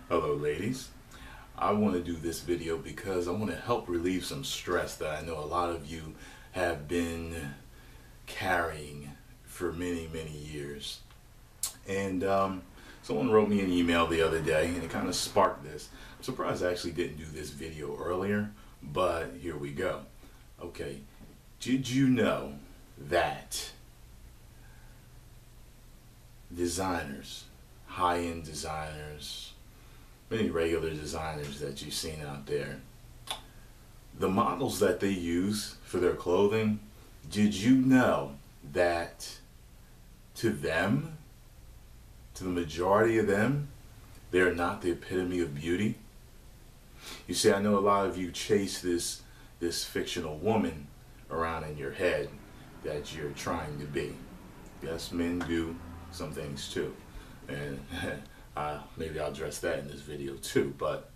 Hello ladies. I want to do this video because I want to help relieve some stress that I know a lot of you have been carrying for many years. And someone wrote me an email the other day and it kind of sparked this. I'm surprised I actually didn't do this video earlier, but here we go. Okay, did you know that designers, high-end designers, many regular designers that you've seen out there, the models that they use for their clothing, did you know that to them, to the majority of them, they're not the epitome of beauty? You see, I know a lot of you chase this fictional woman around in your head that you're trying to be. Yes, men do some things too, and maybe I'll address that in this video too. But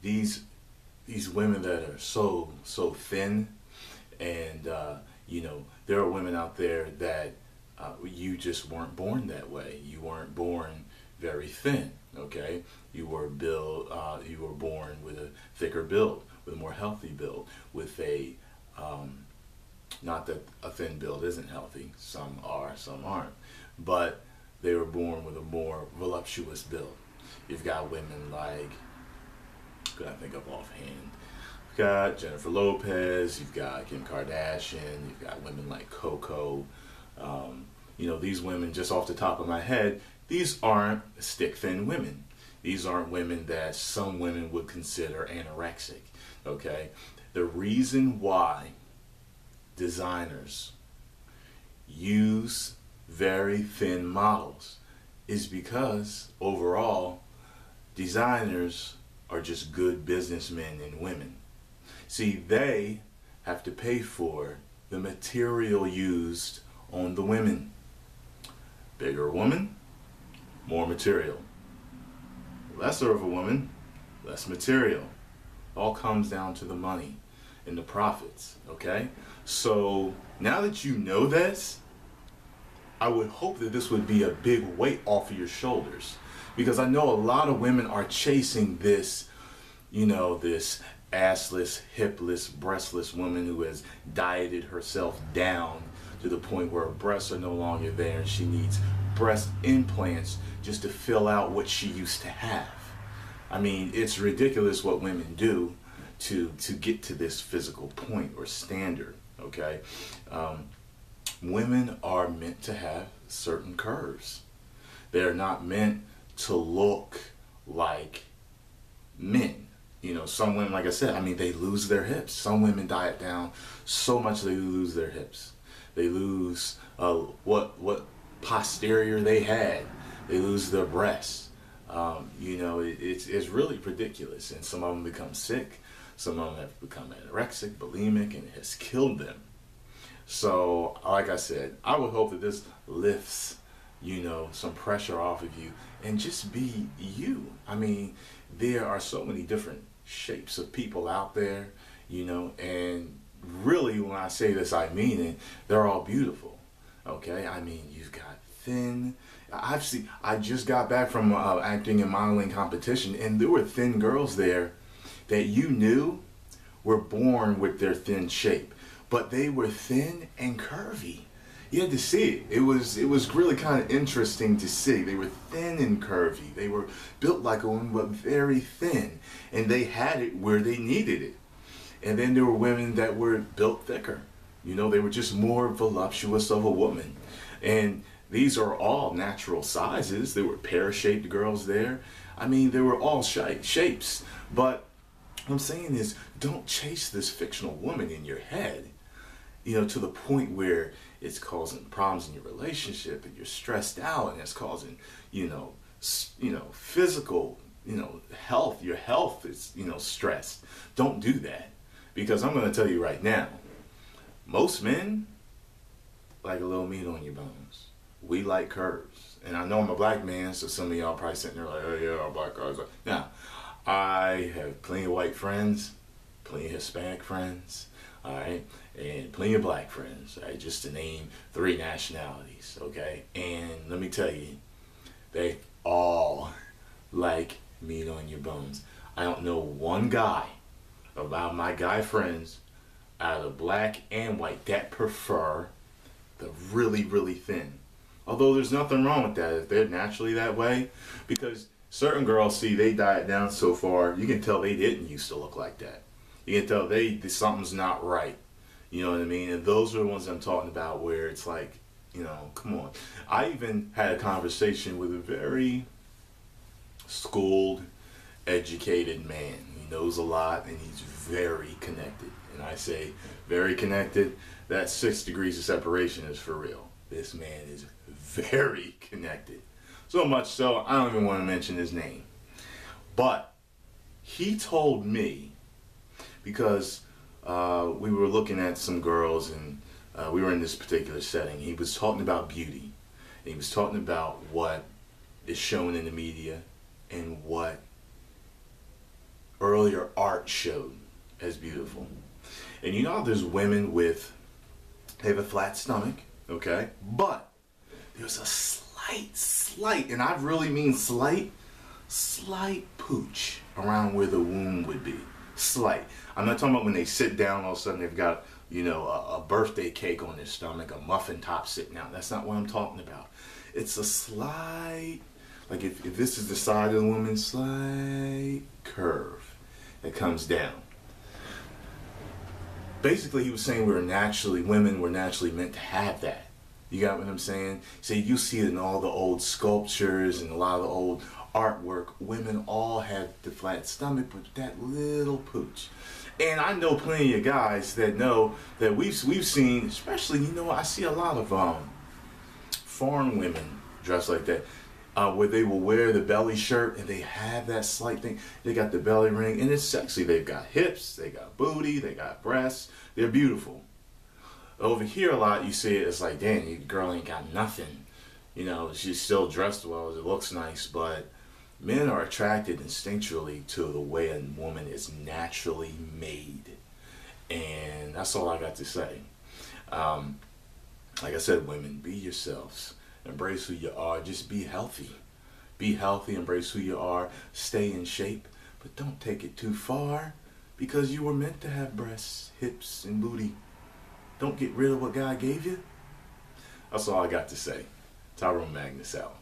these women that are so thin, and you know, there are women out there that you just weren't born that way. You weren't born very thin. Okay, you were born with a thicker build, with a more healthy build, with a not that a thin build isn't healthy. Some are, some aren't, but they were born with a more voluptuous build. You've got women like, could I think of offhand? You've got Jennifer Lopez, you've got Kim Kardashian, you've got women like Coco. You know, these women, just off the top of my head, these aren't stick thin women. These aren't women that some women would consider anorexic. Okay, the reason why designers use very thin models is because overall designers are just good businessmen and women. See, they have to pay for the material used on the women. Bigger woman, more material. Lesser of a woman, less material. All comes down to the money and the profits. Okay, so now that you know this, I would hope that this would be a big weight off of your shoulders, because I know a lot of women are chasing this, you know, this assless, hipless, breastless woman who has dieted herself down to the point where her breasts are no longer there and she needs breast implants just to fill out what she used to have. I mean, it's ridiculous what women do to get to this physical point or standard. Okay, women are meant to have certain curves. They're not meant to look like men. You know, some women, like I said, I mean, they lose their hips. Some women diet down so much they lose their hips. They lose what posterior they had. They lose their breasts. You know, it's really ridiculous. And some of them become sick. Some of them have become anorexic, bulimic, and it has killed them. So, like I said, I would hope that this lifts, you know, some pressure off of you and just be you. I mean, there are so many different shapes of people out there, you know, and really when I say this, I mean it. They're all beautiful. Okay, I mean, you've got thin. I just got back from acting and modeling competition, and there were thin girls there that you knew were born with their thin shape, but they were thin and curvy. You had to see it. It was really kind of interesting to see. They were thin and curvy. They were built like a woman, but very thin, and they had it where they needed it. And then there were women that were built thicker. You know, they were just more voluptuous of a woman. And these are all natural sizes. There were pear-shaped girls there. I mean, they were all shapes. But what I'm saying is, don't chase this fictional woman in your head, you know, to the point where it's causing problems in your relationship and you're stressed out and it's causing, you know, physical, you know, health. Your health is, you know, stressed. Don't do that, because I'm going to tell you right now, most men like a little meat on your bones. We like curves. And I know I'm a black man, so some of y'all probably sitting there like, oh yeah, our black guys. Now, I have plenty of white friends, plenty of Hispanic friends, all right, and plenty of black friends, all right, just to name 3 nationalities, okay? And let me tell you, they all like meat on your bones. I don't know one guy about my guy friends, out of black and white, that prefer the really, really thin. Although there's nothing wrong with that if they're naturally that way, because certain girls, see, they diet down so far, you can tell they didn't used to look like that. You can tell something's not right. You know what I mean? And those are the ones I'm talking about where it's like, you know, come on. I even had a conversation with a very schooled, educated man. He knows a lot and he's very connected. And I say very connected, that 6 degrees of separation is for real. This man is very connected. So much so, I don't even want to mention his name. But he told me, because we were looking at some girls and we were in this particular setting. He was talking about beauty. And he was talking about what is shown in the media and what earlier art showed as beautiful. And you know, there's women they have a flat stomach, okay? But there's a slight, and I really mean slight pooch around where the womb would be. Slight. I'm not talking about when they sit down, all of a sudden they've got, you know, a birthday cake on their stomach, a muffin top sitting out. That's not what I'm talking about. It's a slight, like if this is the side of the woman, slight curve that comes down. Basically, he was saying women were naturally meant to have that. You got what I'm saying? So you see it in all the old sculptures and a lot of the old artwork. Women all have the flat stomach, but that little pooch. And I know plenty of guys that know that we've seen, especially, you know, I see a lot of foreign women dressed like that, where they will wear the belly shirt and they have that slight thing. They got the belly ring and it's sexy. They've got hips, they got booty, they got breasts. They're beautiful. Over here a lot you see it, it's like, damn, your girl ain't got nothing. You know, she's still dressed well, it looks nice, but men are attracted instinctually to the way a woman is naturally made. And that's all I got to say. Like I said, women, be yourselves. Embrace who you are. Just be healthy. Be healthy, embrace who you are, stay in shape, but don't take it too far, because you were meant to have breasts, hips, and booty. Don't get rid of what God gave you. That's all I got to say. Tyrone Magnus out.